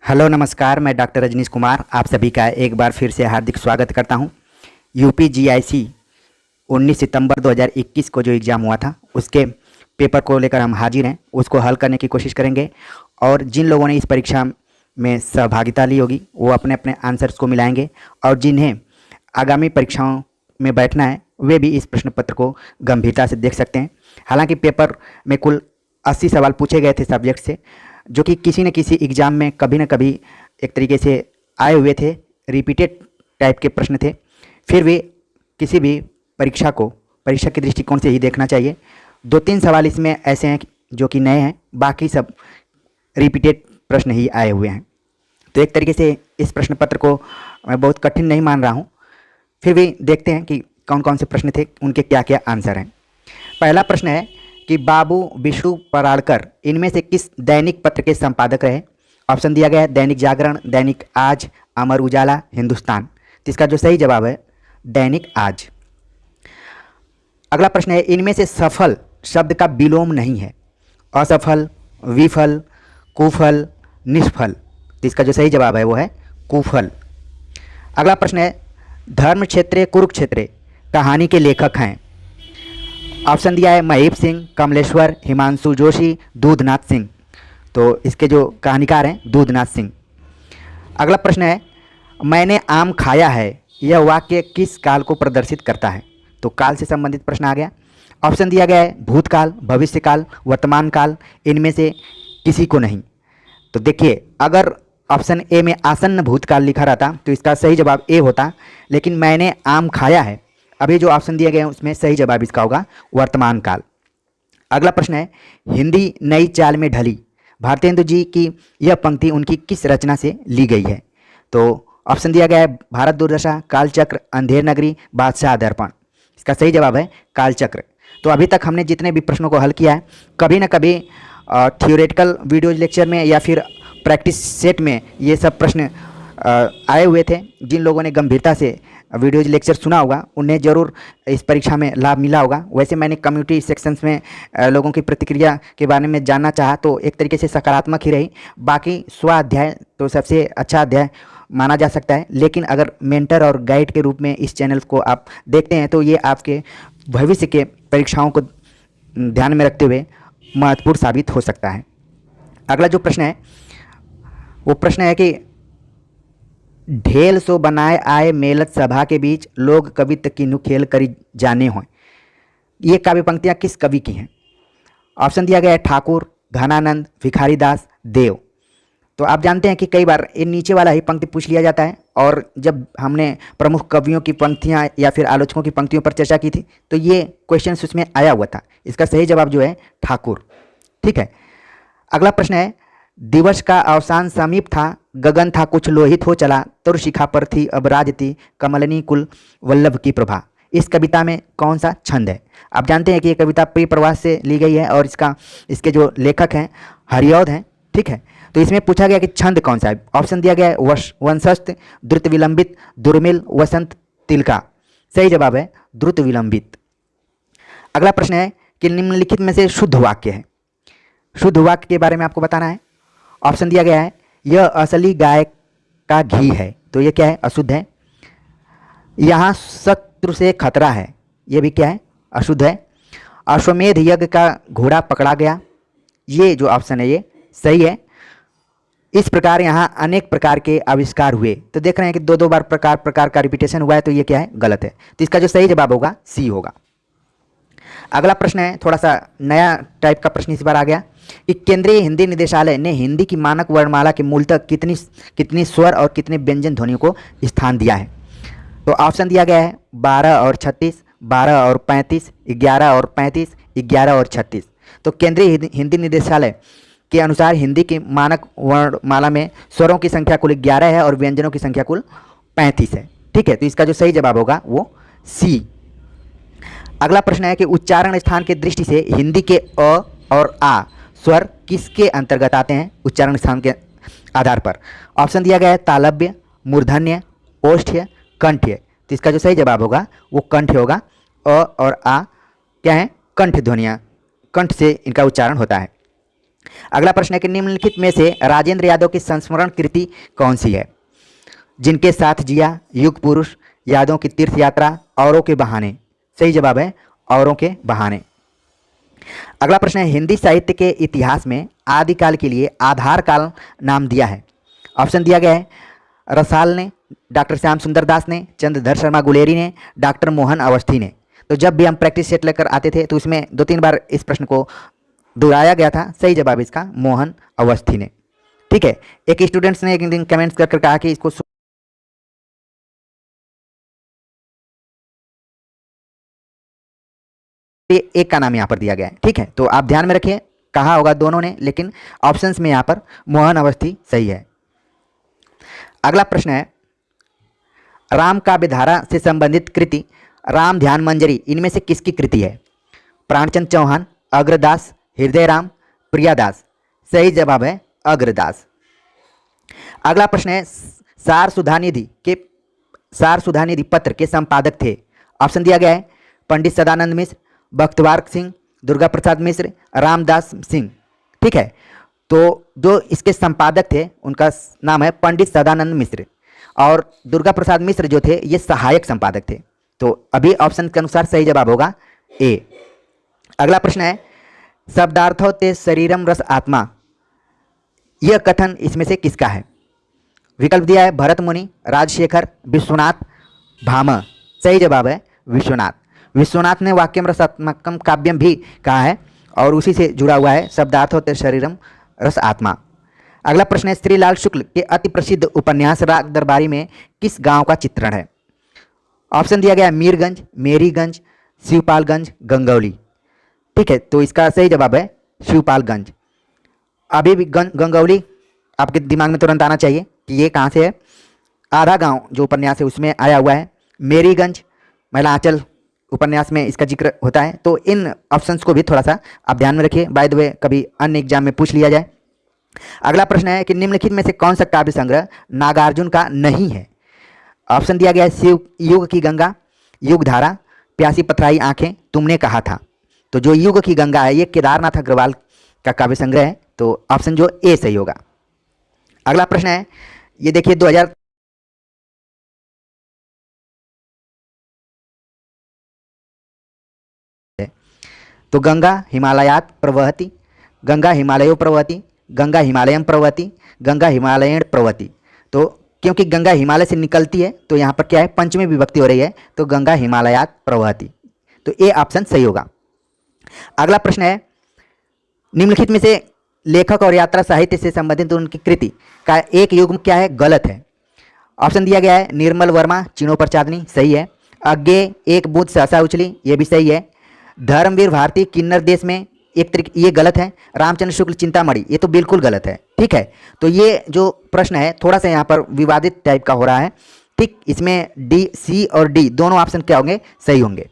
Hello नमस्कार, मैं doctor Rajneesh Kumar आप सभी का एक बार फिर से हार्दिक स्वागत करता हूं। यूपीजीआईसी 19 सितंबर 2021 को जो एग्ज़ाम हुआ था उसके पेपर को लेकर हम हाजिर हैं। उसको हल करने की कोशिश करेंगे और जिन लोगों ने इस परीक्षा में सहभागिता ली होगी वो अपने अपने आंसर्स को मिलाएंगे और जिन्हें आगामी परीक्षाओं में बैठना है वे भी इस प्रश्न पत्र को गंभीरता से देख सकते हैं। हालांकि पेपर में कुल 80 सवाल पूछे गए थे सब्जेक्ट से, जो कि किसी न किसी एग्ज़ाम में कभी न कभी एक तरीके से आए हुए थे, रिपीटेड टाइप के प्रश्न थे। फिर भी किसी भी परीक्षा के दृष्टिकोण से ही देखना चाहिए। 2-3 सवाल इसमें ऐसे हैं जो कि नए हैं, बाकी सब रिपीटेड प्रश्न ही आए हुए हैं। तो एक तरीके से इस प्रश्न पत्र को मैं बहुत कठिन नहीं मान रहा हूँ। फिर भी देखते हैं कि कौन कौन से प्रश्न थे, उनके क्या क्या आंसर हैं। पहला प्रश्न है कि बाबू विष्णु पराड़कर इनमें से किस दैनिक पत्र के संपादक रहे। ऑप्शन दिया गया है दैनिक जागरण, दैनिक आज, अमर उजाला, हिंदुस्तान। तो इसका जो सही जवाब है दैनिक आज। अगला प्रश्न है इनमें से सफल शब्द का विलोम नहीं है। असफल, विफल, कुफल, निष्फल। तो इसका जो सही जवाब है वो है कुफल। अगला प्रश्न है धर्म क्षेत्रे कुरुक्षेत्रे कहानी के लेखक हैं। ऑप्शन दिया है महीप सिंह, कमलेश्वर, हिमांशु जोशी, दूधनाथ सिंह। तो इसके जो कहानीकार हैं दूधनाथ सिंह। अगला प्रश्न है मैंने आम खाया है यह वाक्य किस काल को प्रदर्शित करता है। तो काल से संबंधित प्रश्न आ गया। ऑप्शन दिया गया है भूतकाल, भविष्यकाल, वर्तमान काल, इनमें से किसी को नहीं। तो देखिए अगर ऑप्शन ए में आसन्न भूतकाल लिखा रहता तो इसका सही जवाब ए होता, लेकिन मैंने आम खाया है अभी जो ऑप्शन दिए गए हैं उसमें सही जवाब इसका होगा वर्तमान काल। अगला प्रश्न है हिंदी नई चाल में ढली भारतेंदु जी की यह पंक्ति उनकी किस रचना से ली गई है। तो ऑप्शन दिया गया है भारत दुर्दशा, कालचक्र, अंधेर नगरी, बादशाह दर्पण। इसका सही जवाब है कालचक्र। तो अभी तक हमने जितने भी प्रश्नों को हल किया है कभी ना कभी थियोरेटिकल वीडियो लेक्चर में या फिर प्रैक्टिस सेट में ये सब प्रश्न आए हुए थे। जिन लोगों ने गंभीरता से वीडियोज लेक्चर सुना होगा उन्हें ज़रूर इस परीक्षा में लाभ मिला होगा। वैसे मैंने कम्युनिटी सेक्शंस में लोगों की प्रतिक्रिया के बारे में जानना चाहा तो एक तरीके से सकारात्मक ही रही। बाकी स्वाध्याय तो सबसे अच्छा अध्याय माना जा सकता है, लेकिन अगर मेंटर और गाइड के रूप में इस चैनल को आप देखते हैं तो ये आपके भविष्य के परीक्षाओं को ध्यान में रखते हुए महत्वपूर्ण साबित हो सकता है। अगला जो प्रश्न है वो प्रश्न है कि ढेल सो बनाए आए मेलत सभा के बीच लोग कवित किन्हु खेल करी जाने हों। ये काव्य पंक्तियाँ किस कवि की हैं। ऑप्शन दिया गया है ठाकुर, घनानंद, भिखारी दास, देव। तो आप जानते हैं कि कई बार ये नीचे वाला ही पंक्ति पूछ लिया जाता है, और जब हमने प्रमुख कवियों की पंक्तियाँ या फिर आलोचकों की पंक्तियों पर चर्चा की थी तो ये क्वेश्चन उसमें आया हुआ था। इसका सही जवाब जो है ठाकुर। ठीक है। अगला प्रश्न है दिवस का अवसान समीप था, गगन था कुछ लोहित हो चला, तुर शिखा पर थी अब राजती, कमलनी कुल वल्लभ की प्रभा। इस कविता में कौन सा छंद है। आप जानते हैं कि ये कविता प्रिय प्रवास से ली गई है और इसके जो लेखक हैं हरिऔध हैं। ठीक है। तो इसमें पूछा गया कि छंद कौन सा है। ऑप्शन दिया गया है वंशस्थ, द्रुत विलंबित, दुर्मिल, वसंत, तिलका। सही जवाब है द्रुत विलंबित। अगला प्रश्न है कि निम्नलिखित में से शुद्ध वाक्य है। शुद्ध वाक्य के बारे में आपको बताना है। ऑप्शन दिया गया है यह असली गाय का घी है। तो ये क्या है, अशुद्ध है। यहाँ शत्रु से खतरा है, ये भी क्या है, अशुद्ध है। अश्वमेध यज्ञ का घोड़ा पकड़ा गया, ये जो ऑप्शन है ये सही है। इस प्रकार यहाँ अनेक प्रकार के आविष्कार हुए। तो देख रहे हैं कि दो बार प्रकार का रिपीटेशन हुआ है, तो ये क्या है, गलत है। तो इसका जो सही जवाब होगा सी होगा। अगला प्रश्न है थोड़ा सा नया टाइप का प्रश्न इस बार आ गया कि केंद्रीय हिंदी निदेशालय ने हिंदी की मानक वर्णमाला के मूलतः कितनी स्वर और कितने व्यंजन ध्वनियों को स्थान दिया है। तो ऑप्शन दिया गया है 12 और 36, 12 और 35, 11 और 35, 11 और 36। तो केंद्रीय हिंदी निदेशालय के अनुसार हिंदी की मानक वर्णमाला में स्वरों की संख्या कुल 11 है और व्यंजनों की संख्या कुल 35 है। ठीक है। तो इसका जो सही जवाब होगा वो सी। अगला प्रश्न है कि उच्चारण स्थान की दृष्टि से हिंदी के अ और आ स्वर किसके अंतर्गत आते हैं उच्चारण स्थान के आधार पर। ऑप्शन दिया गया है तालव्य, मूर्धन्य, ओष्ठ्य, कंठ्य। तो इसका जो सही जवाब होगा वो कंठ्य होगा। अ और आ क्या है, कंठ ध्वनियाँ, कंठ से इनका उच्चारण होता है। अगला प्रश्न है कि निम्नलिखित में से राजेंद्र यादव की संस्मरण कृति कौन सी है? जिनके साथ जिया, युग पुरुष, यादों की तीर्थ यात्रा, औरों के बहाने। सही जवाब है औरों के बहाने। अगला प्रश्न है हिंदी साहित्य के इतिहास में आदिकाल के लिए आधार काल नाम दिया है। ऑप्शन दिया गया है रसाल ने, डॉक्टर श्याम सुंदर दास ने, चंद्रधर शर्मा गुलेरी ने, डॉक्टर मोहन अवस्थी ने। तो जब भी हम प्रैक्टिस सेट लेकर आते थे तो इसमें 2-3 बार इस प्रश्न को दोहराया गया था। सही जवाब इसका मोहन अवस्थी ने। ठीक है, एक स्टूडेंट्स ने एक दिन कमेंट्स कर कहा कि इसको एक का नाम यहाँ पर दिया गया है। ठीक है, तो आप ध्यान में रखिए, कहा होगा दोनों ने, लेकिन ऑप्शंस में यहाँ पर मोहन अवस्थी सही है। अगला प्रश्न है राम काव्य धारा से संबंधित कृति राम ध्यान मंजरी इनमें से किसकी कृति है? प्राणचंद चौहान, अग्रदास, हृदयराम, प्रियादास। सही जवाब है अग्रदास। अगला प्रश्न है सार सुधानिधि पत्र के संपादक थे। ऑप्शन दिया गया है पंडित सदानंद मिश्र, बख्तवार सिंह, दुर्गा प्रसाद मिश्र, रामदास सिंह। ठीक है, तो जो इसके संपादक थे उनका नाम है पंडित सदानंद मिश्र, और दुर्गा प्रसाद मिश्र जो थे ये सहायक संपादक थे। तो अभी ऑप्शन के अनुसार सही जवाब होगा ए। अगला प्रश्न है शब्दार्थों ते शरीरम रस आत्मा, यह कथन इसमें से किसका है? विकल्प दिया है भरत मुनि, राजशेखर, विश्वनाथ, भामह। सही जवाब है विश्वनाथ। विश्वनाथ ने वाक्यम रसात्मकम काव्यम भी कहा है और उसी से जुड़ा हुआ है शब्दार्थों ते शरीरम रस आत्मा। अगला प्रश्न है श्रीलाल शुक्ल के अति प्रसिद्ध उपन्यास राग दरबारी में किस गांव का चित्रण है? ऑप्शन दिया गया मीरगंज, मेरीगंज, शिवपालगंज, गंगौली। ठीक है, तो इसका सही जवाब है शिवपालगंज। अभी भी गंगौली आपके दिमाग में तुरंत आना चाहिए कि ये कहाँ से है। आधा गांव जो उपन्यास है उसमें आया हुआ है। मेरीगंज महिला आंचल उपन्यास में इसका जिक्र होता है। तो इन ऑप्शंस को भी थोड़ा सा आप ध्यान में रखिए, बाय द वे कभी अन्य एग्जाम में पूछ लिया जाए। अगला प्रश्न है कि निम्नलिखित में से कौन सा काव्य संग्रह नागार्जुन का नहीं है? ऑप्शन दिया गया है शिव युग की गंगा, युग धारा, प्यासी पथराई आंखें, तुमने कहा था। तो जो युग की गंगा है ये केदारनाथ अग्रवाल का काव्य संग्रह है, तो ऑप्शन जो ए सही होगा। अगला प्रश्न है ये देखिए 2000 तो गंगा हिमालयात प्रवहति, गंगा हिमालयो प्रवहति, गंगा हिमालयम प्रवहति, गंगा हिमालयन प्रवहति। तो क्योंकि गंगा हिमालय से निकलती है तो यहाँ पर क्या है पंचमी विभक्ति हो रही है, तो गंगा हिमालयात प्रवहति। तो ए ऑप्शन सही होगा। अगला प्रश्न है निम्नलिखित में से लेखक और यात्रा साहित्य से संबंधित उनकी कृति का एक युग्म क्या है? गलत है। ऑप्शन दिया गया है निर्मल वर्मा, चिनों पर चांदनी। सही है। अज्ञे एक बूंद सहसा उछली, ये भी सही है। धर्मवीर भारती किन्नर देश में एक तरीके, ये गलत है। रामचंद्र शुक्ल चिंतामणि, ये तो बिल्कुल गलत है। ठीक है, तो ये जो प्रश्न है थोड़ा सा यहाँ पर विवादित टाइप का हो रहा है। ठीक, इसमें डी, सी और डी दोनों ऑप्शन क्या होंगे? सही होंगे।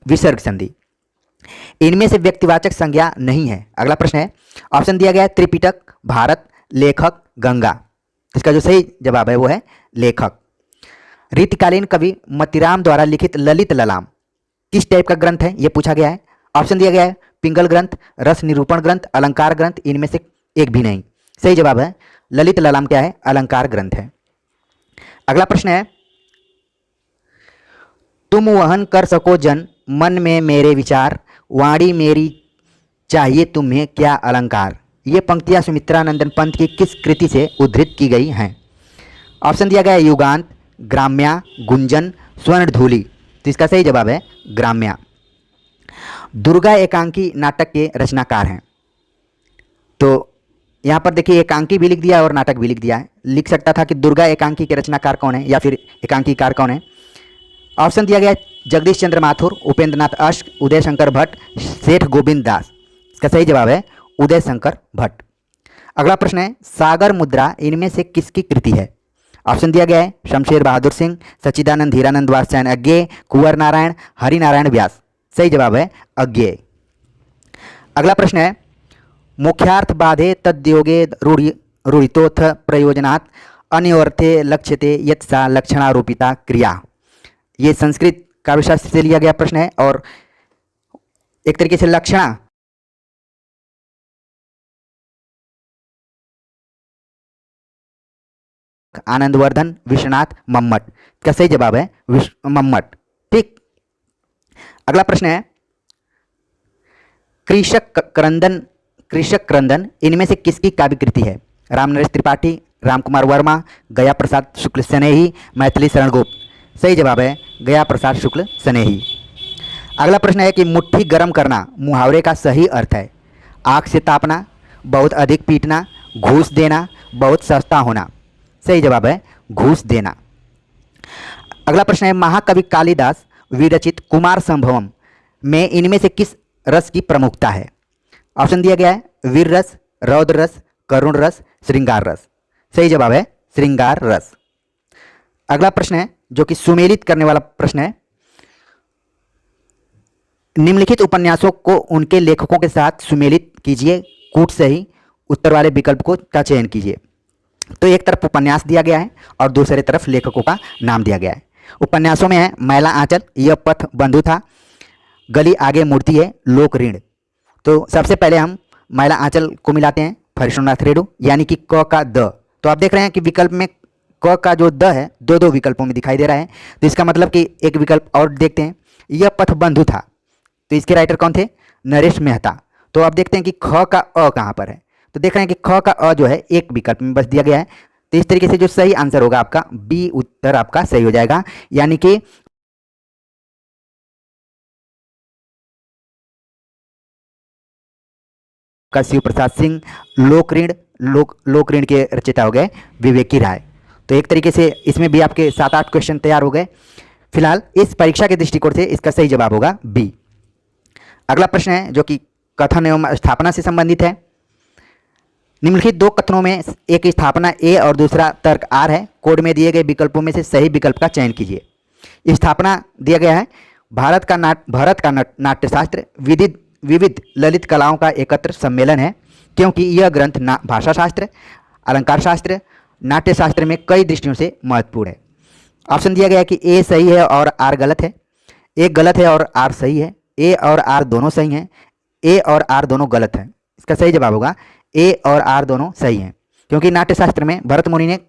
विसर्ग संधि, इनमें से व्यक्तिवाचक संज्ञा नहीं है। अगला प्रश्न है ऑप्शन दिया गया है त्रिपिटक, भारत, लेखक, गंगा। इसका जो सही जवाब है वो है लेखक। रीतिकालीन कवि मतिराम द्वारा लिखित ललित ललाम किस टाइप का ग्रंथ है ये पूछा गया है। ऑप्शन दिया गया है पिंगल ग्रंथ, रस निरूपण ग्रंथ, अलंकार ग्रंथ, इनमें से एक भी नहीं। सही जवाब है ललित ललाम क्या है? अलंकार ग्रंथ है। अगला प्रश्न है तुम वहन कर सको जन मन में मेरे विचार, वाणी मेरी चाहिए तुम्हें क्या अलंकार। ये पंक्तियां सुमित्रानंदन पंत की किस कृति से उद्धृत की गई हैं? ऑप्शन दिया गया है युगांत, ग्राम्या, गुंजन, स्वर्णधूलि। तो इसका सही जवाब है ग्राम्या। दुर्गा एकांकी नाटक के रचनाकार हैं। तो यहाँ पर देखिए एकांकी भी लिख दिया है और नाटक भी लिख दिया है। लिख सकता था कि दुर्गा एकांकी के रचनाकार कौन है या फिर एकांकीकार कौन है। ऑप्शन दिया गया है जगदीश चंद्र माथुर, उपेंद्रनाथ अश्क, उदय शंकर भट्ट, सेठ गोविंद दास। इसका सही जवाब है उदय शंकर भट्ट। अगला प्रश्न है सागर मुद्रा इनमें से किसकी कृति है? ऑप्शन दिया गया है शमशेर बहादुर सिंह, सच्चिदानंद हीरानंद वात्स्यायन अज्ञेय, कुंवर नारायण, हरिनारायण व्यास। सही जवाब है अज्ञेय। अगला प्रश्न है मुख्यार्थ बाधे तद्योगे रूढ़ितोथ प्रयोजनात् अन्योर्थे लक्ष्यते यत् सा लक्षणारोपिता क्रिया। ये संस्कृत काव्यशास्त्र से लिया गया प्रश्न है और एक तरीके से लक्षणा आनंदवर्धन विश्वनाथ मम्मट का सही जवाब है मम्मट। ठीक, अगला प्रश्न है कृषक क्रंदन इनमें से किसकी काव्य कृति है? रामनरेश त्रिपाठी, रामकुमार वर्मा, गया प्रसाद शुक्ल स्नेही, मैथिली शरण गुप्त। सही जवाब है गया प्रसाद शुक्ल स्नेही। अगला प्रश्न है कि मुट्ठी गर्म करना मुहावरे का सही अर्थ है? आग से तापना, बहुत अधिक पीटना, घूस देना, बहुत सस्ता होना। सही जवाब है घूस देना। अगला प्रश्न है महाकवि कालिदास विरचित कुमार संभवम में इनमें से किस रस की प्रमुखता है? ऑप्शन दिया गया है वीर रस, रौद्र रस, करुण रस, श्रृंगार रस। सही जवाब है श्रृंगार रस। अगला प्रश्न है जो कि सुमेलित करने वाला प्रश्न है, निम्नलिखित उपन्यासों को उनके लेखकों के साथ सुमेलित कीजिए, कूट सही उत्तर वाले विकल्प का चयन कीजिए। तो एक तरफ उपन्यास दिया गया है और दूसरी तरफ लेखकों का नाम दिया गया है। उपन्यासों में है मैला आंचल, यह पथ बंधु था, गली आगे मुड़ती है, लोक ऋण। तो सबसे पहले हम मैला आंचल को मिलाते हैं फरिश्वरनाथ रेणु यानी कि क का द। तो आप देख रहे हैं कि विकल्प में क का जो द है दो विकल्पों में दिखाई दे रहा है, तो इसका मतलब कि एक विकल्प और देखते हैं, यह पथ बंधु था, तो इसके राइटर कौन थे? नरेश मेहता। तो आप देखते हैं कि ख का अ कहाँ पर है, तो देख रहे हैं कि ख का अ जो है एक विकल्प में बस दिया गया है। तो इस तरीके से जो सही आंसर होगा आपका बी उत्तर आपका सही हो जाएगा, यानी कि का शिव प्रसाद सिंह लोक ऋण के रचयिता हो गए विवेकी राय। तो एक तरीके से इसमें भी आपके 7-8 क्वेश्चन तैयार हो गए। फिलहाल इस परीक्षा के दृष्टिकोण से इसका सही जवाब होगा बी। अगला प्रश्न है जो कि कथन एवं स्थापना से संबंधित है। निम्नलिखित दो कथनों में एक स्थापना ए और दूसरा तर्क आर है, कोड में दिए गए विकल्पों में से सही विकल्प का चयन कीजिए। स्थापना दिया गया है भारत का नाट्यशास्त्र विविध ललित कलाओं का एकत्र सम्मेलन है, क्योंकि यह ग्रंथ भाषा शास्त्र, अलंकार शास्त्र, नाट्य शास्त्र में कई दृष्टियों से महत्वपूर्ण है। ऑप्शन दिया गया है कि ए सही है और आर गलत है, ए गलत है और आर सही है, ए और आर दोनों सही हैं, ए और आर दोनों गलत हैं। इसका सही जवाब होगा ए और आर दोनों सही हैं, क्योंकि नाट्य शास्त्र में भरत मुनि ने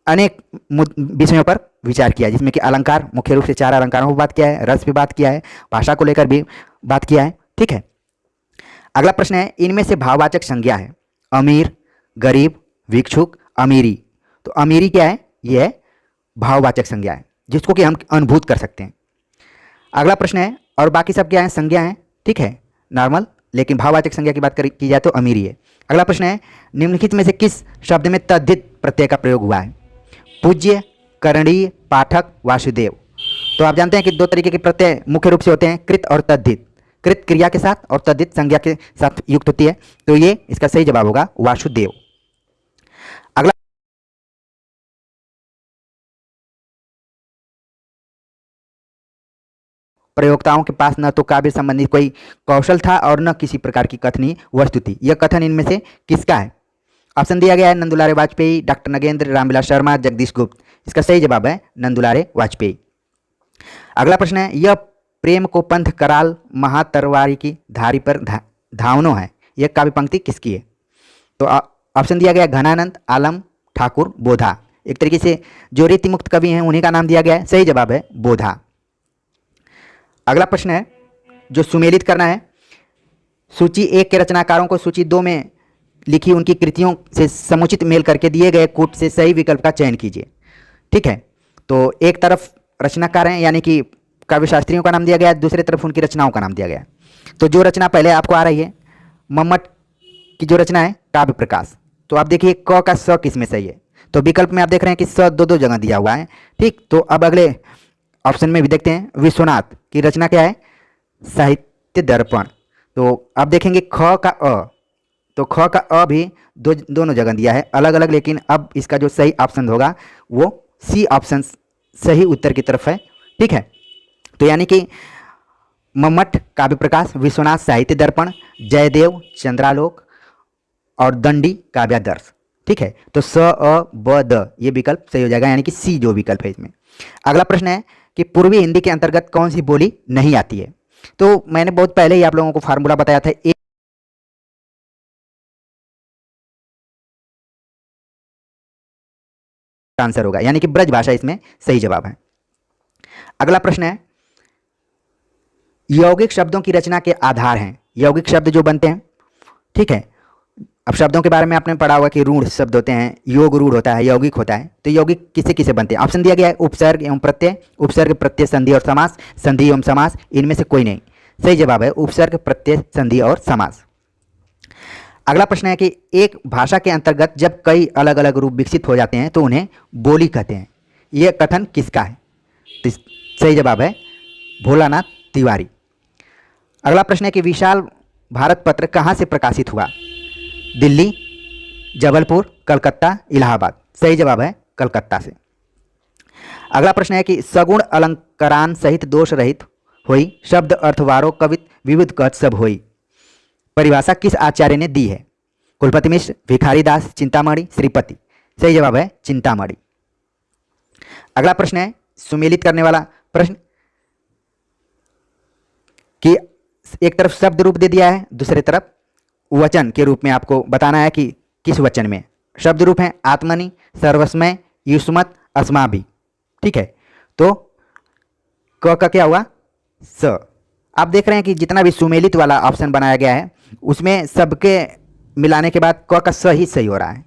अनेक विषयों पर विचार किया, जिसमें कि अलंकार मुख्य रूप से 4 अलंकारों पर बात किया है, रस पे बात किया है, भाषा को लेकर भी बात किया है। ठीक है, अगला प्रश्न है इनमें से भाववाचक संज्ञा है अमीर, गरीब, भिक्षुक, अमीरी। तो अमीरी क्या है? यह है भाववाचक संज्ञा है जिसको कि हम अनुभूत कर सकते हैं। अगला प्रश्न है और बाकी सब क्या है? संज्ञा है, ठीक है, नॉर्मल, लेकिन भाववाचक संज्ञा की बात की जाए तो अमीरी है। अगला प्रश्न है निम्नलिखित में से किस शब्द में तद्धित प्रत्यय का प्रयोग हुआ है? पूज्य, करणीय, पाठक, वासुदेव। तो आप जानते हैं कि 2 तरीके के प्रत्यय मुख्य रूप से होते हैं, कृत और तद्धित। कृत क्रिया के साथ और तद्धित संज्ञा के साथ युक्त होती है, तो ये इसका सही जवाब होगा वासुदेव। अगला प्रयोक्ताओं के पास न तो काव्य संबंधी कोई कौशल था और न किसी प्रकार की कथनीय वस्तु थी। यह कथन इनमें से किसका है? ऑप्शन दिया गया है नंदुलारे वाजपेयी, डॉक्टर नगेंद्र, रामविलास शर्मा, जगदीश गुप्त। इसका सही जवाब है नंदुलारे वाजपेयी। अगला प्रश्न है यह प्रेम को पंथ कराल महातरवारी की धारी पर धावनो है, यह काव्य पंक्ति किसकी है? तो ऑप्शन दिया गया घनानंद, आलम, ठाकुर, बोधा। एक तरीके से जो रीति मुक्त कवि हैं उन्हीं का नाम दिया गया है, सही जवाब है बोधा। अगला प्रश्न है जो सुमेलित करना है, सूची 1 के रचनाकारों को सूची 2 में लिखी उनकी कृतियों से समुचित मेल करके दिए गए कूट से सही विकल्प का चयन कीजिए। ठीक है, तो एक तरफ रचनाकार हैं यानी कि काव्य शास्त्रियों का नाम दिया गया है, दूसरी तरफ उनकी रचनाओं का नाम दिया गया है। तो जो रचना पहले आपको आ रही है मम्मट की जो रचना है काव्य प्रकाश, तो आप देखिए क का स किस में सही है? तो विकल्प में आप देख रहे हैं कि स 2 जगह दिया हुआ है। ठीक, तो अब अगले ऑप्शन में भी देखते हैं, विश्वनाथ की रचना क्या है? साहित्य दर्पण। तो आप देखेंगे ख का अ, तो ख का अ भी दोनों जगह दिया है अलग अलग, लेकिन अब इसका जो सही ऑप्शन होगा वो सी ऑप्शन सही उत्तर की तरफ है। ठीक है, तो यानी कि मम्मट काव्य प्रकाश, विश्वनाथ साहित्य दर्पण, जयदेव चंद्रालोक और दंडी काव्यादर्श। ठीक है, तो स अ ब द ये विकल्प सही हो जाएगा, यानी कि सी जो विकल्प है इसमें। अगला प्रश्न है कि पूर्वी हिंदी के अंतर्गत कौन सी बोली नहीं आती है। तो मैंने बहुत पहले ही आप लोगों को फार्मूला बताया था, एक आंसर होगा, यानी कि ब्रज भाषा इसमें सही जवाब है। अगला प्रश्न है, यौगिक शब्दों की रचना के आधार हैं। यौगिक शब्द जो बनते हैं, ठीक है, अब शब्दों के बारे में आपने पढ़ा होगा कि रूढ़ शब्द होते हैं, योग रूढ़ होता है, यौगिक होता है। तो यौगिक किसे किसे बनते हैं? ऑप्शन दिया गया है, उपसर्ग एवं प्रत्यय, उपसर्ग प्रत्यय संधि और समास, संधि एवं समास, इनमें से कोई नहीं। सही जवाब है उपसर्ग प्रत्यय संधि और समास। अगला प्रश्न है कि एक भाषा के अंतर्गत जब कई अलग अलग रूप विकसित हो जाते हैं तो उन्हें बोली कहते हैं। यह कथन किसका है? तो सही जवाब है भोलानाथ तिवारी। अगला प्रश्न है कि विशाल भारत पत्र कहाँ से प्रकाशित हुआ? दिल्ली, जबलपुर, कलकत्ता, इलाहाबाद। सही जवाब है कलकत्ता से। अगला प्रश्न है कि सगुण अलंकारान सहित दोष रहित होई, शब्द अर्थवारो कवित विविध कथ सब होई। परिभाषा किस आचार्य ने दी है? कुलपति मिश्र, भिखारी दास, चिंतामणि, श्रीपति। सही जवाब है चिंतामणि। अगला प्रश्न है सुमेलित करने वाला प्रश्न कि एक तरफ शब्द रूप दे दिया है, दूसरी तरफ वचन के रूप में आपको बताना है कि किस वचन में। शब्द रूप है आत्मनि, सर्वस्मय, युष्मत, अस्माभि। ठीक है, तो क का क्या हुआ? स। आप देख रहे हैं कि जितना भी सुमेलित वाला ऑप्शन बनाया गया है उसमें सबके मिलाने के बाद क का स ही सही हो रहा है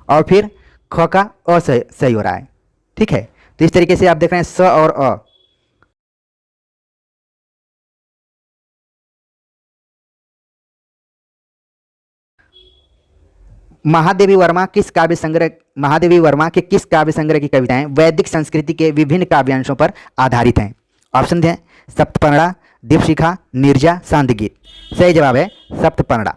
और फिर ख का अ सही हो रहा है। ठीक है, तो इस तरीके से आप देख रहे हैं स और अ। महादेवी वर्मा के किस काव्य संग्रह की कविताएं वैदिक संस्कृति के विभिन्न काव्यांशों पर आधारित हैं? ऑप्शन हैं सप्तपर्णा, दीपशिखा, नीरजा, सांदगीत। सही जवाब है सप्तपर्णा।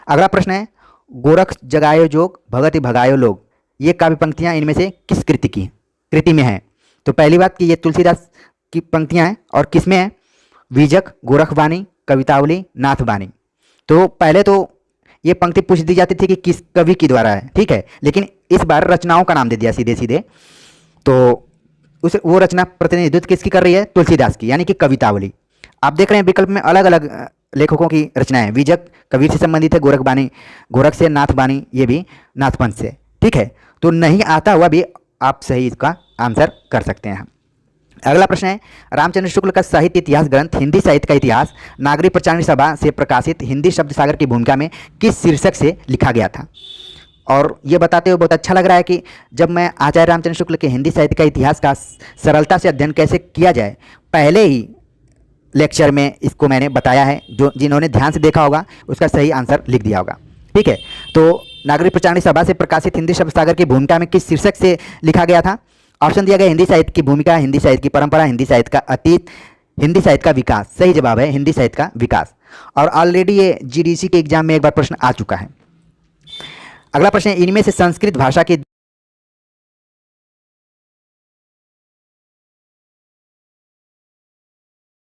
अगला प्रश्न है गोरख जगायो जोग भगत भगायो लोग, ये काव्य पंक्तियां इनमें से किस कृति में है? तो पहली बात कि ये तुलसीदास की पंक्तियां हैं और किसमें है? विजक, गोरखवाणी, कवितावली, नाथवाणी। तो पहले तो ये पंक्ति पूछ दी जाती थी कि किस कवि के द्वारा है, ठीक है, लेकिन इस बार रचनाओं का नाम दे दिया सीधे सीधे। तो उस वो रचना प्रतिनिधित्व किसकी कर रही है? तुलसीदास की, यानी कि कवितावली। आप देख रहे हैं विकल्प में अलग अलग लेखकों की रचनाएं। विजक कबीर से संबंधित है, गोरखवाणी गोरख से, नाथवाणी ये भी नाथपंथ से। ठीक है, तो नहीं आता हुआ भी आप सही इसका आंसर कर सकते हैं। अगला प्रश्न है रामचंद्र शुक्ल का साहित्य इतिहास ग्रंथ हिंदी साहित्य का इतिहास नागरिक प्रचार सभा से प्रकाशित हिंदी शब्द सागर की भूमिका में किस शीर्षक से लिखा गया था? और ये बताते हुए बहुत अच्छा लग रहा है कि जब मैं आचार्य रामचंद्र शुक्ल के हिंदी साहित्य का इतिहास का सरलता से अध्ययन कैसे किया जाए पहले ही लेक्चर में इसको मैंने बताया है, जो जिन्होंने ध्यान से देखा होगा उसका सही आंसर लिख दिया होगा। ठीक है, तो नागरिक प्रचारणी सभा से प्रकाशित हिंदी शब्द सागर की भूमिका में किस शीर्षक से लिखा गया था? ऑप्शन दिया गया हिंदी साहित्य की भूमिका, हिंदी साहित्य की परंपरा, हिंदी साहित्य का अतीत, हिंदी साहित्य का विकास। सही जवाब है हिंदी साहित्य का विकास। और ऑलरेडी ये जीडीसी के एग्जाम में एक बार प्रश्न आ चुका है। अगला प्रश्न है इनमें से संस्कृत भाषा के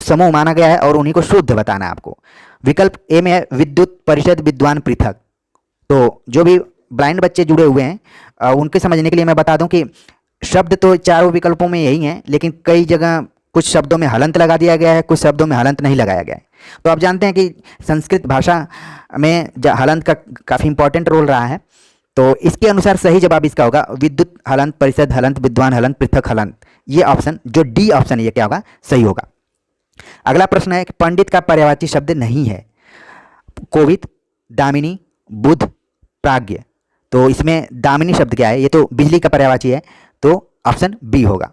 समूह माना गया है और उन्हीं को शुद्ध बताना है आपको। विकल्प ए में है विद्युत परिषद, विद्वान, पृथक। तो जो भी ब्लाइंड बच्चे जुड़े हुए हैं उनके समझने के लिए मैं बता दूं कि शब्द तो चारों विकल्पों में यही हैं, लेकिन कई जगह कुछ शब्दों में हलंत लगा दिया गया है, कुछ शब्दों में हलंत नहीं लगाया गया है। तो आप जानते हैं कि संस्कृत भाषा में हलंत का काफ़ी इंपॉर्टेंट रोल रहा है। तो इसके अनुसार सही जवाब इसका होगा विद्युत हलंत, परिषद हलंत, विद्वान हलंत, पृथक हलंत। ये ऑप्शन जो डी ऑप्शन है ये क्या होगा? सही होगा। अगला प्रश्न है कि पंडित का पर्यायवाची शब्द नहीं है। कोविद, दामिनी, बुध, प्राज्ञ। तो इसमें दामिनी शब्द क्या है? ये तो बिजली का पर्यायवाची है, तो ऑप्शन बी होगा।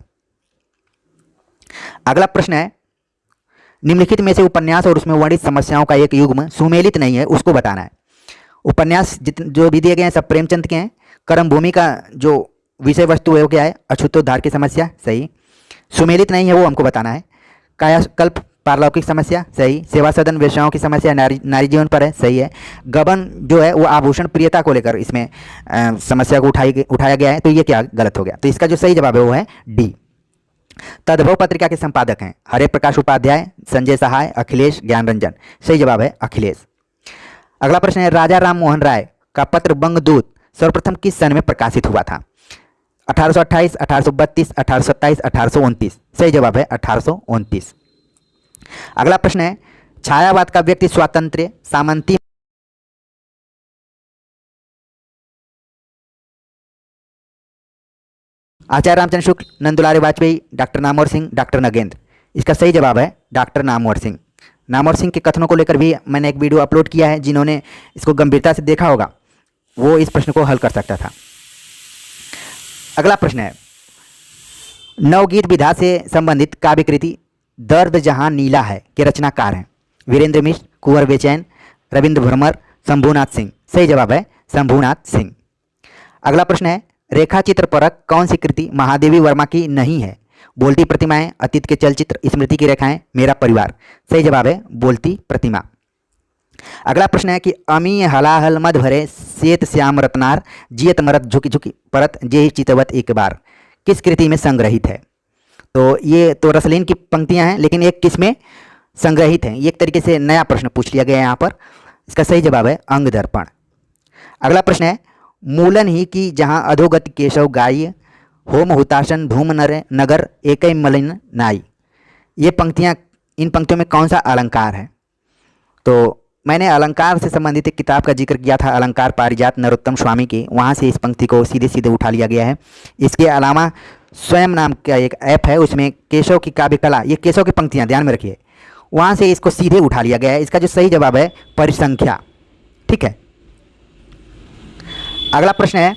अगला प्रश्न है निम्नलिखित में से उपन्यास और उसमें वर्णित समस्याओं का एक युग्म सुमेलित नहीं है, उसको बताना है। उपन्यास जो भी दिए गए हैं सब प्रेमचंद के हैं। कर्म भूमि का जो विषय वस्तु है वो क्या है? अछूतोद्धार की समस्या। सही। सुमेलित नहीं है वो हमको बताना है। कायाकल्प, पारलौकिक समस्या। सही। सेवा सदन, वेश्याओं की समस्या, नारी जीवन पर है। सही है। गबन जो है वो आभूषण प्रियता को लेकर इसमें समस्या को उठाया गया है, तो ये क्या गलत हो गया? तो इसका जो सही जवाब है वो है डी। तद्भव पत्रिका के संपादक हैं हरे प्रकाश उपाध्याय, संजय सहाय, अखिलेश, ज्ञान रंजन। सही जवाब है अखिलेश। अगला प्रश्न है राजा राम मोहन राय का पत्र बंगदूत सर्वप्रथम किस सन में प्रकाशित हुआ था? 1828, 1832, 1827, 1829। सही जवाब है 1829। अगला प्रश्न है, छायावाद का व्यक्ति स्वातंत्र्य सामंती आचार्य रामचंद्र शुक्ल, नंदुलारे वाजपेयी, डॉक्टर नामवर सिंह, डॉक्टर नगेंद्र। इसका सही जवाब है डॉक्टर नामवर सिंह। नामवर सिंह के कथनों को लेकर भी मैंने एक वीडियो अपलोड किया है, जिन्होंने इसको गंभीरता से देखा होगा वो इस प्रश्न को हल कर सकता था। अगला प्रश्न है, नवगीत विधा से संबंधित काव्य कृति दर्द जहां नीला है के रचनाकार हैं? वीरेंद्र मिश्र, कुंवर बेचैन, रविंद्र भ्रमर, शंभूनाथ सिंह। सही जवाब है शंभूनाथ सिंह। अगला प्रश्न है, रेखा चित्र परक कौन सी कृति महादेवी वर्मा की नहीं है? बोलती प्रतिमाएं, अतीत के चलचित्र, स्मृति की रेखाएं, मेरा परिवार। सही जवाब है बोलती प्रतिमा। अगला प्रश्न है कि अमी हलाहल मध भरे श्वेत श्याम रत्नार जियत मरत झुकी झुकी परत जे चितवत एक बार किस कृति में संग्रहित है? तो ये तो रसलीन की पंक्तियां हैं, लेकिन एक किस में संग्रहित हैं? ये एक तरीके से नया प्रश्न पूछ लिया गया है यहाँ पर। इसका सही जवाब है अंग दर्पण। अगला प्रश्न है, मूलन ही की जहाँ अधोगति केशव गाय होम हुताशन धूम नर नगर एक मलिन नाई। ये पंक्तियाँ, इन पंक्तियों में कौन सा अलंकार है? तो मैंने अलंकार से संबंधित एक किताब का जिक्र किया था, अलंकार पारिजात नरोत्तम स्वामी की, वहाँ से इस पंक्ति को सीधे सीधे उठा लिया गया है। इसके अलावा स्वयं नाम का एक ऐप है, उसमें केशव की काव्य कला, ये केशव की पंक्तियाँ ध्यान में रखिए, वहाँ से इसको सीधे उठा लिया गया है। इसका जो सही जवाब है परिसंख्या। ठीक है। अगला प्रश्न है,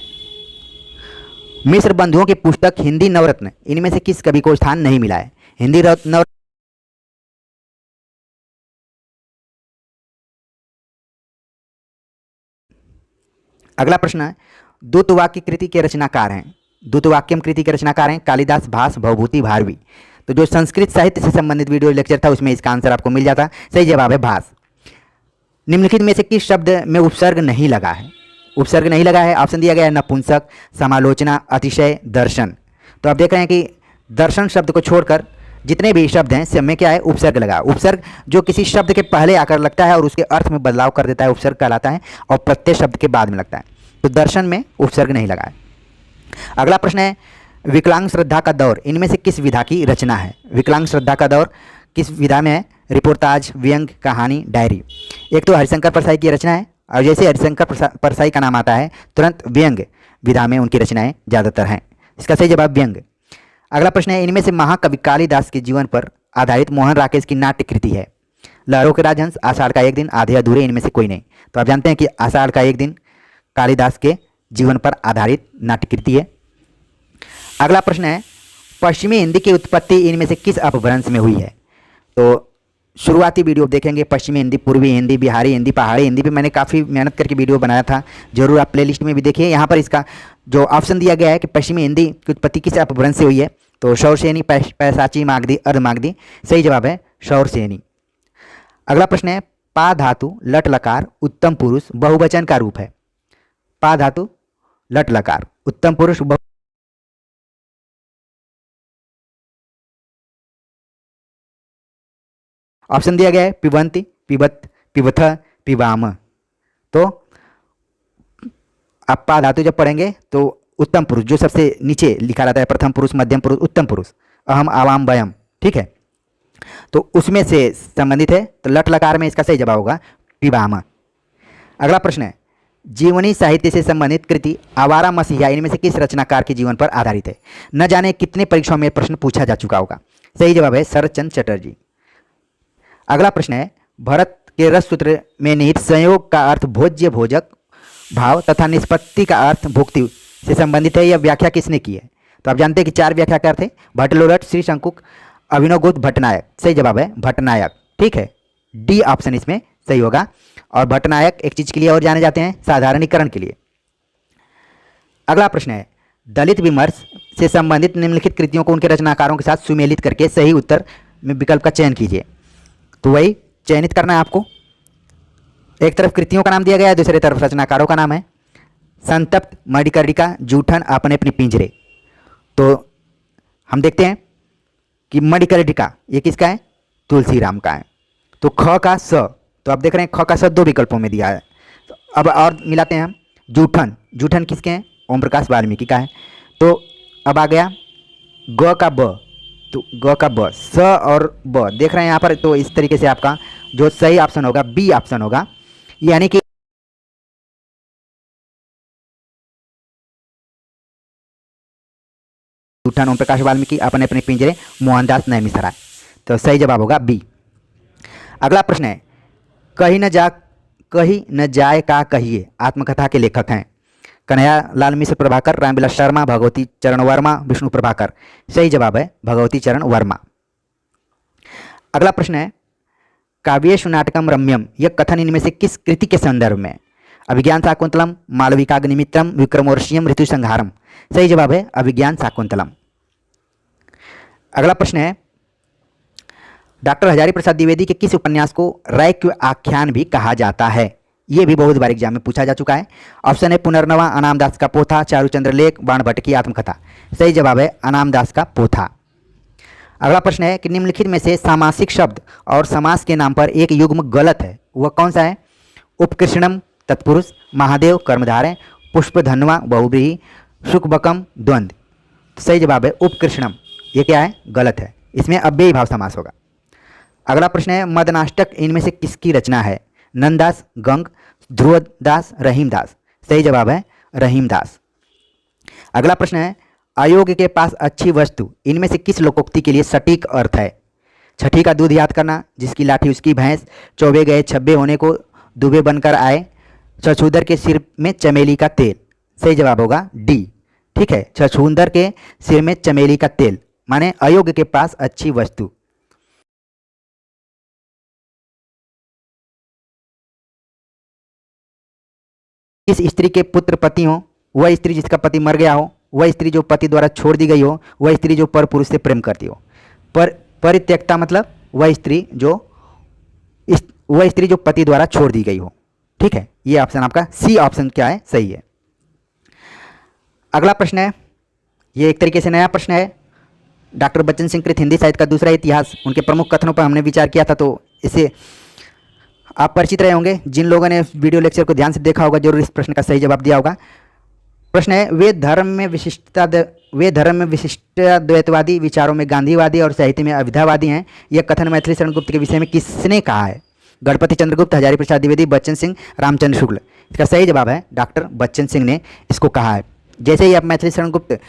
मिश्र बंधुओं की पुस्तक हिंदी नवरत्न इनमें से किस कवि को स्थान नहीं मिला है? हिंदी नवरत्न। अगला प्रश्न है, दूतवाक्य कृति के रचनाकार हैं? दूतवाक्यम कृति के रचनाकार हैं कालिदास, भास, भवभूति, भारवी। तो जो संस्कृत साहित्य से संबंधित वीडियो लेक्चर था उसमें इसका आंसर आपको मिल जाता। सही जवाब है भास। निम्नलिखित में से किस शब्द में उपसर्ग नहीं लगा है? उपसर्ग नहीं लगा है, ऑप्शन दिया गया है नपुंसक, समालोचना, अतिशय, दर्शन। तो आप देख रहे हैं कि दर्शन शब्द को छोड़कर जितने भी शब्द हैं सब में क्या है उपसर्ग लगा। उपसर्ग जो किसी शब्द के पहले आकर लगता है और उसके अर्थ में बदलाव कर देता है उपसर्ग कहलाता है, और प्रत्यय शब्द के बाद में लगता है। तो दर्शन में उपसर्ग नहीं लगा है। अगला प्रश्न है, विकलांग श्रद्धा का दौर इनमें से किस विधा की रचना है? विकलांग श्रद्धा का दौर किस विधा में है? रिपोर्टाज, व्यंग, कहानी, डायरी। एक तो हरिशंकर परसाई की रचना है, और जैसे हरिशंकर परसाई का नाम आता है तुरंत व्यंग विधा में उनकी रचनाएं ज़्यादातर हैं। इसका सही जवाब व्यंग। अगला प्रश्न है, इनमें से महाकवि कालिदास के जीवन पर आधारित मोहन राकेश की नाट्य कृति है? लहरों के राजहंस, आषाढ़ का एक दिन, आधे अधूरे, इनमें से कोई नहीं। तो आप जानते हैं कि आषाढ़ का एक दिन कालिदास के जीवन पर आधारित नाट्य कृति है। अगला प्रश्न है, पश्चिमी हिंदी की उत्पत्ति इनमें से किस अपभ्रंश में हुई है? तो शुरुआती वीडियो देखेंगे, पश्चिमी हिंदी, पूर्वी हिंदी, बिहारी हिंदी, पहाड़ी हिंदी पे मैंने काफ़ी मेहनत करके वीडियो बनाया था, जरूर आप प्लेलिस्ट में भी देखिए। यहाँ पर इसका जो ऑप्शन दिया गया है कि पश्चिमी हिंदी की उत्पत्ति किस अपभ्रंश से हुई है, तो शौरसेनी, पैसाची, मागधी, अर्धमागधी। सही जवाब है शौरसेनी। अगला प्रश्न है, पा धातु लट लकार उत्तम पुरुष बहुवचन का रूप है? पा धातु लट लकार उत्तम पुरुष ऑप्शन दिया गया है पिबंती, पिबत, पिबथ, पिबाम। तो आप पा धातु जब पढ़ेंगे तो उत्तम पुरुष जो सबसे नीचे लिखा रहता है, प्रथम पुरुष, मध्यम पुरुष, उत्तम पुरुष, अहम, आवाम, वयम, ठीक है, तो उसमें से संबंधित है। तो लट लकार में इसका सही जवाब होगा पिबाम। अगला प्रश्न है, जीवनी साहित्य से संबंधित कृति आवारा मसीहा इनमें से किस रचनाकार के जीवन पर आधारित है? न जाने कितने परीक्षाओं में प्रश्न पूछा जा चुका होगा। सही जवाब है शरत चंद्र चटर्जी। अगला प्रश्न है, भरत के रस सूत्र में निहित संयोग का अर्थ भोज्य, भोजक भाव तथा निष्पत्ति का अर्थ भुक्ति से संबंधित है। यह व्याख्या किसने की है? तो आप जानते हैं कि 4 व्याख्याकार थे, भट्टलोलट, श्री शंकुक, अभिनवगुप्त, भट्टनायक। सही जवाब है भट्टनायक। ठीक है, डी ऑप्शन इसमें सही होगा। और भट्टनायक एक चीज के लिए और जाने जाते हैं, साधारणीकरण के लिए। अगला प्रश्न है, दलित विमर्श से संबंधित निम्नलिखित कृतियों को उनके रचनाकारों के साथ सुमेलित करके सही उत्तर में विकल्प का चयन कीजिए। तो वही चयनित करना है आपको। एक तरफ कृतियों का नाम दिया गया है, दूसरी तरफ रचनाकारों का नाम है। संतप्त, मणिकर्णिका, जूठन, अपने अपने पिंजरे। तो हम देखते हैं कि मणिकर्णिका ये किसका है? तुलसीराम का है। तो ख का स, तो आप देख रहे हैं ख का स 2 विकल्पों में दिया है। तो अब और मिलाते हैं हम। जूठन, जूठन किसके हैं? ओम प्रकाश वाल्मीकि का है। तो अब आ गया ग का ब, तो ग का ब, स और ब देख रहे हैं यहाँ पर। तो इस तरीके से आपका जो सही ऑप्शन होगा बी ऑप्शन होगा, यानी कि उठान ओम प्रकाश वाल्मीकि अपने अपने पिंजरे मोहनदास नैमिषारण्य। तो सही जवाब होगा बी। अगला प्रश्न है कहीं न जाए का कहिए आत्मकथा के लेखक हैं कन्हैया लाल मिश्र प्रभाकर, रामविलास शर्मा, भगवती चरण वर्मा, विष्णु प्रभाकर। सही जवाब है भगवती चरण वर्मा। अगला प्रश्न है काव्येषु नाटकम रम्यम, यह कथन इनमें से किस कृति के संदर्भ में? अभिज्ञान शाकुंतलम, मालविकाग्निमित्रम, विक्रमोर्वशीयम, ऋतु संहारम। सही जवाब है अभिज्ञान शाकुंतलम। अगला प्रश्न है डॉक्टर हजारी प्रसाद द्विवेदी के किस उपन्यास को रैक्य आख्यान भी कहा जाता है? ये भी बहुत बार एग्जाम में पूछा जा चुका है। ऑप्शन है पुनर्नवा, अनामदास का पोथा, चारुचंद्र लेख, बाणभट्ट की आत्मकथा। सही जवाब है अनामदास का पोथा। अगला प्रश्न है कि निम्नलिखित में से सामासिक शब्द और समास के नाम पर एक युग्म गलत है, वह कौन सा है? उपकृष्णम तत्पुरुष, महादेव कर्मधारय, पुष्पधन्वा बहुव्रीहि, शुकबकम द्वंद्व। सही जवाब है उपकृष्णम। ये क्या है? गलत है, इसमें अव्ययी भाव समास होगा। अगला प्रश्न है मदनाष्टक इनमें से किसकी रचना है? नंददास, गंग, ध्रुवदास, रहीमदास। सही जवाब है रहीमदास। अगला प्रश्न है अयोग्य के पास अच्छी वस्तु इनमें से किस लोकोक्ति के लिए सटीक अर्थ है? छठी का दूध याद करना, जिसकी लाठी उसकी भैंस, चौबे गए छब्बे होने को दुबे बनकर आए, छछूंदर के सिर में चमेली का तेल। सही जवाब होगा डी। ठीक है, छछूंदर के सिर में चमेली का तेल माने अयोग्य के पास अच्छी वस्तु। किस स्त्री के पुत्र पति हो? वह स्त्री जिसका पति मर गया हो, वह स्त्री जो पति द्वारा छोड़ दी गई हो, वह स्त्री जो पर पुरुष से प्रेम करती हो। परित्यक्ता मतलब वह स्त्री जो पति द्वारा छोड़ दी गई हो। ठीक है, ये ऑप्शन आपका सी ऑप्शन क्या है? सही है। अगला प्रश्न है, ये एक तरीके से नया प्रश्न है। डॉक्टर बच्चन सिंह कृत हिंदी साहित्य का दूसरा इतिहास, उनके प्रमुख कथनों पर हमने विचार किया था, तो इसे आप परिचित रहे होंगे। जिन लोगों ने वीडियो लेक्चर को ध्यान से देखा होगा जरूर इस प्रश्न का सही जवाब दिया होगा। प्रश्न है वे धर्म में विशिष्टाद्वैतवादी, विचारों में गांधीवादी और साहित्य में अविद्यावादी हैं। यह कथन मैथिली शरण गुप्त के विषय में किसने कहा है? गणपति चंद्रगुप्त, हजारी प्रसाद द्विवेदी, बच्चन सिंह, रामचंद्र शुक्ल। इसका सही जवाब है डॉक्टर बच्चन सिंह ने इसको कहा है। जैसे ही आप मैथिली शरण गुप्त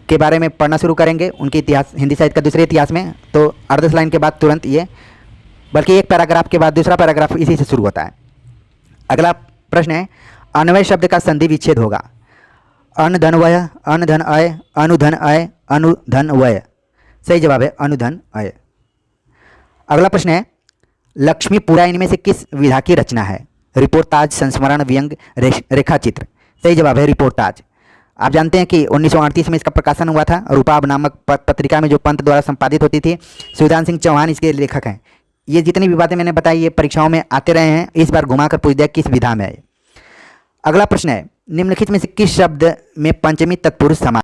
के बारे में पढ़ना शुरू करेंगे उनके इतिहास, हिंदी साहित्य का दूसरे इतिहास में, तो अर्धस लाइन के बाद तुरंत ये, बल्कि एक पैराग्राफ के बाद दूसरा पैराग्राफ इसी से शुरू होता है। अगला प्रश्न है अन्वय शब्द का संधि विच्छेद होगा? अनधनवय, अनधन अय, अनुधन अय, अनुधन वय। सही जवाब है अनुधन अय। अगला प्रश्न है लक्ष्मीपुरा इनमें से किस विधा की रचना है? रिपोर्टाज, संस्मरण, व्यंग, रेखाचित्र। सही जवाब है रिपोर्टाज। आप जानते हैं कि 1938 में इसका प्रकाशन हुआ था। रूपाब नामक पत्रिका में जो पंत द्वारा संपादित होती थी। शिवदान सिंह चौहान इसके लेखक हैं। ये जितनी भी बातें मैंने बताई ये परीक्षाओं में आते रहे हैं, इस बार घुमाकर पूछ दिया किस विधा में है। अगला प्रश्न है निम्नलिखित में से किस शब्द में पंचमी तत्पुरुष समास?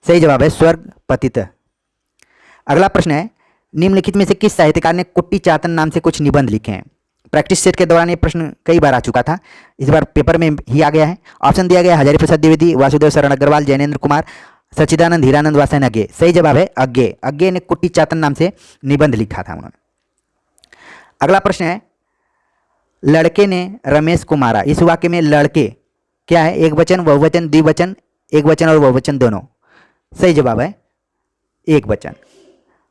सही जवाब है स्वर्ग पतित। अगला प्रश्न है निम्नलिखित में से किस साहित्यकार ने कुट्टी चातन नाम से कुछ निबंध लिखे हैं? प्रैक्टिस सेट के दौरान ये प्रश्न कई बार आ चुका था, इस बार पेपर में ही आ गया है। ऑप्शन दिया गया हजारी प्रसाद द्विवेदी, वासुदेव शरण अग्रवाल, जैनेन्द्र कुमार, सच्चिदानंद हीरानंद वासन अज्ञे। सही जवाब है अज्ञे। अज्ञे ने कुट्टी चातन नाम से निबंध लिखा था उन्होंने। अगला प्रश्न है लड़के ने रमेश को मारा, इस वाक्य में लड़के क्या है? एक वचन, बहुवचन, द्विवचन, एक वचन और बहुवचन दोनों। सही जवाब है एक वचन।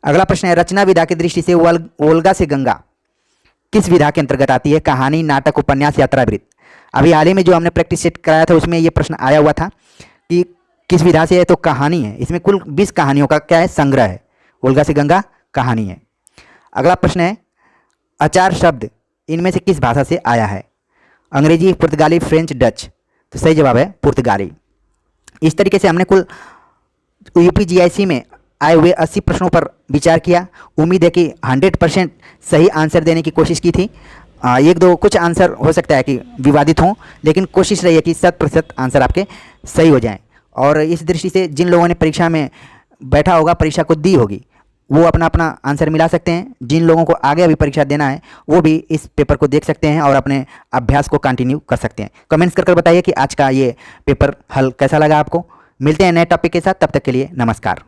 अगला प्रश्न है रचना विधा की दृष्टि से ओल्गा से गंगा किस विधा के अंतर्गत आती है? कहानी, नाटक, उपन्यास, यात्रावृत्त। अभी हाल ही में जो हमने प्रैक्टिस सेट कराया था उसमें ये प्रश्न आया हुआ था कि किस विधा से है, तो कहानी है। इसमें कुल 20 कहानियों का क्या है? संग्रह है। ओल्गा से गंगा कहानी है। अगला प्रश्न है अचार शब्द इनमें से किस भाषा से आया है? अंग्रेजी, पुर्तगाली, फ्रेंच, डच। तो सही जवाब है पुर्तगाली। इस तरीके से हमने कुल यूपीजीआईसी में आए हुए 80 प्रश्नों पर विचार किया। उम्मीद है कि 100% सही आंसर देने की कोशिश की थी। एक दो कुछ आंसर हो सकता है कि विवादित हों, लेकिन कोशिश रही है कि 100% आंसर आपके सही हो जाएं। और इस दृष्टि से जिन लोगों ने परीक्षा में बैठा होगा, परीक्षा को दी होगी, वो अपना अपना आंसर मिला सकते हैं। जिन लोगों को आगे अभी परीक्षा देना है वो भी इस पेपर को देख सकते हैं और अपने अभ्यास को कंटिन्यू कर सकते हैं। कमेंट्स कर बताइए कि आज का ये पेपर हल कैसा लगा आपको। मिलते हैं नए टॉपिक के साथ, तब तक के लिए नमस्कार।